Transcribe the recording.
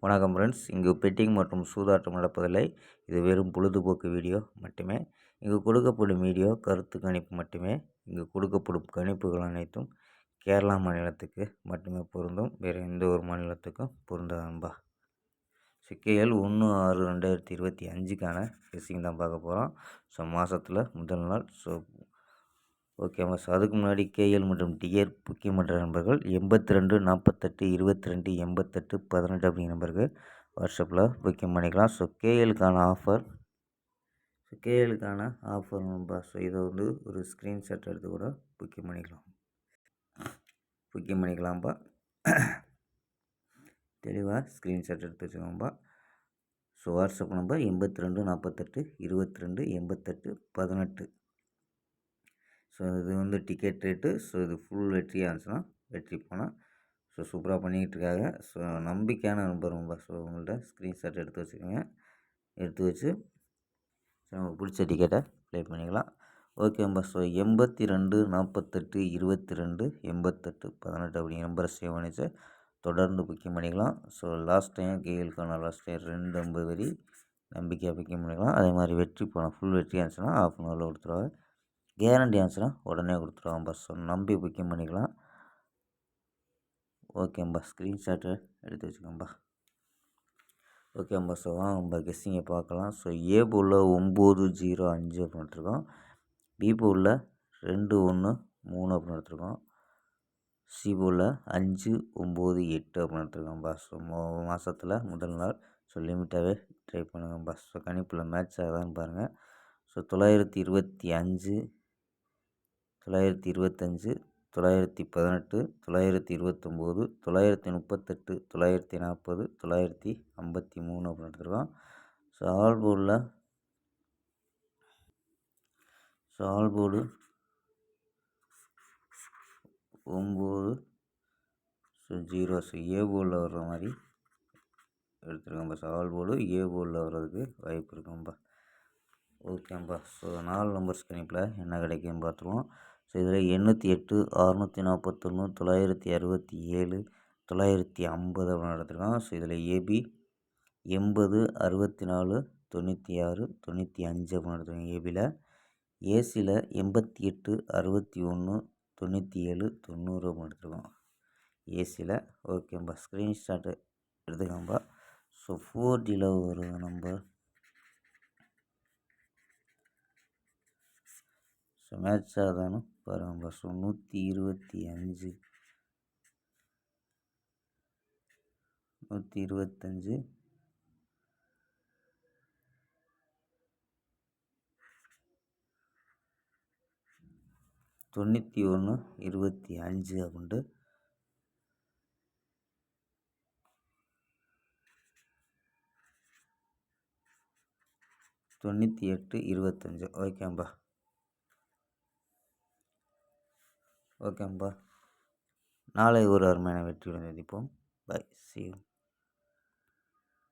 வணக்கம் ஃப்ரெண்ட்ஸ். இங்கு பெட்டிங் மற்றும் சூதாட்டம் நடப்பதில்லை. இது வெறும் பொழுதுபோக்கு வீடியோ மட்டுமே. இங்கு கொடுக்கப்படும் வீடியோ கருத்து கணிப்பு மட்டுமே. இங்கு கொடுக்கப்படும் கணிப்புகள் அனைத்தும் கேரளா மாநிலத்துக்கு மட்டுமே பொருந்தும். வேறு எந்த ஒரு மாநிலத்துக்கும் பொருந்தாது நண்பா. சிக்கைகள் 1/6/2025க்கான கெஸ்ஸிங் தான் பார்க்க போகிறோம். ஸோ மாதத்தில் முதல் நாள். ஸோ ஓகேவா. ஸோ அதுக்கு முன்னாடி கேஎல் மற்றும் டிஆர் புக்கிங் பண்ணுற நம்பர்கள் 82 48 22 88 18 அப்படிங்கிற நம்பருக்கு வாட்ஸ்அப்பில் புக்கிங் பண்ணிக்கலாம். ஸோ கேஎலுக்கான ஆஃபர் நம்பா. ஸோ இதை வந்து ஒரு ஸ்க்ரீன்ஷாட் எடுத்து கூட புக்கிங் பண்ணிக்கலாம்ப்பா. தெளிவாக ஸ்க்ரீன்ஷாட் எடுத்து வச்சுக்கோங்கப்பா. So WhatsApp number 82 48 22 88 18. ஸோ இது வந்து டிக்கெட் ரேட்டு. ஸோ இது ஃபுல் வெற்றியாக இருந்துச்சுன்னா வெற்றி போனால் ஸோ சூப்பராக பண்ணிக்கிட்டுருக்காங்க. ஸோ நம்பிக்கையான நம்பர் ரொம்ப. ஸோ உங்கள்கிட்ட ஸ்க்ரீன்ஷாட் எடுத்து வச்சுக்கோங்க. எடுத்து வச்சு ஸோ நமக்கு பிடிச்ச டிக்கெட்டை ப்ளே பண்ணிக்கலாம். ஓகேம்பா. ஸோ 82 48 22 88 18 அப்படிங்கிற நம்பரை சேவ் பண்ணிச்சு தொடர்ந்து புக்கிங் பண்ணிக்கலாம். ஸோ லாஸ்ட் டைம் கேஎலுக்கான லாஸ்ட் டைம் 250 வரி நம்பிக்கையாக புக்கிங் பண்ணிக்கலாம். அதே மாதிரி வெற்றி போனால் ஃபுல் வெற்றியாக இருந்துச்சுன்னா ½ அன் ஹவரில் கொடுத்துருவாங்க. கேரண்டி ஆச்சுன்னா உடனே கொடுத்துருவாங்கப்பா. ஸோ நம்பி புக்கிங் பண்ணிக்கலாம். ஓகேம்பா. ஸ்க்ரீன்ஷாட்டு எடுத்து வச்சுக்கோம்பா. ஓகேம்பா. ஸோ வாங்கம்பா கெஸ்ஸிங்கை பார்க்கலாம். ஸோ ஏ போலில் 905 அப்படின்னு எடுத்துருக்கோம். பி போலில் 213 அப்படின்னு எடுத்துருக்கோம். சி போலில் 598 அப்படின்னு எடுத்துருக்கோம்பா. ஸோ மாதத்தில் முதல் நாள். ஸோ லிமிட்டாகவே ட்ரை பண்ணுங்கப்பா. ஸோ கணிப்பில் மேட்ச் ஆகுதான்னு பாருங்கள். ஸோ 925 925 918 929 938 940 953 அப்படின்னு எடுத்துருக்கோம். So all board 9 so 0. So A போர்டில் வர்ற மாதிரி எடுத்துருக்கோம்பா. ஸோ ஆல் போர்டு ஏ போர்டில் வர்றதுக்கு வாய்ப்பு இருக்கும்பா. ஓகேம்பா. ஸோ 4 நம்பர்ஸ் கணிப்பில் என்ன கிடைக்குன்னு பார்த்துருவோம். ஸோ இதில் 808 641 967 950 அப்படின்னு எடுத்துருக்கோம். ஸோ இதில் ஏபி 80 64 96 95 அப்படின்னு எடுத்துருக்கோம். ஏபியில் ஏசியில் 88 61 97 90 அப்படின்னு எடுத்துருக்கோம். ஏசியில். ஓகேம்பா. ஸ்க்ரீன்ஷாட்டு எடுத்துக்கோம்பா. ஸோ 4Gயில் ஒரு நம்பர். ஸோ மேட்ச் ஆகுதான்னு பாருங்கப்பா. ஸோ 125 125 91 25 அப்படின்ட்டு 98 25. ஓகேம்பா. நாளை ஒரு அருமையான வெற்றியுடன் சந்திப்போம். பை. See you.